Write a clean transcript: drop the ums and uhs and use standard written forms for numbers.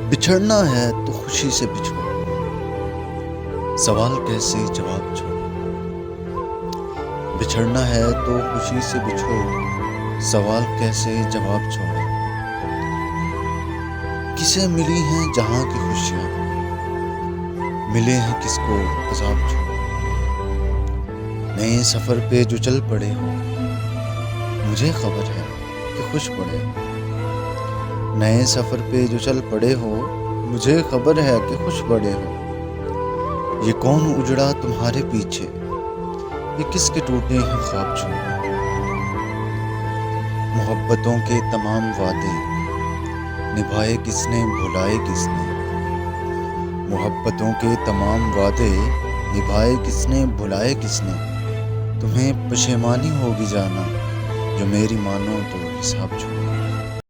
बिछड़ना है तो खुशी से बिछड़ो, सवाल कैसे जवाब छोड़ो। बिछड़ना है तो खुशी से बिछड़ो, सवाल कैसे जवाब छोड़ो। किसे मिली हैं जहां की खुशियां, मिले हैं किसको अजाब छोड़ो। नए सफर पे जो चल पड़े हो, मुझे खबर है कि खुश पड़े हो। नए सफर पे जो चल पड़े हो, मुझे खबर है कि खुश पड़े हो। ये कौन उजड़ा तुम्हारे पीछे, ये किसके टूटे हैं ख्वाब छोड़ो। मोहब्बतों के तमाम वादे निभाए किसने भुलाए किसने। मोहब्बतों के तमाम वादे निभाए किसने भुलाए किसने। तुम्हें पशेमानी होगी जाना, जो मेरी मानो तो हिसाब छोड़ो।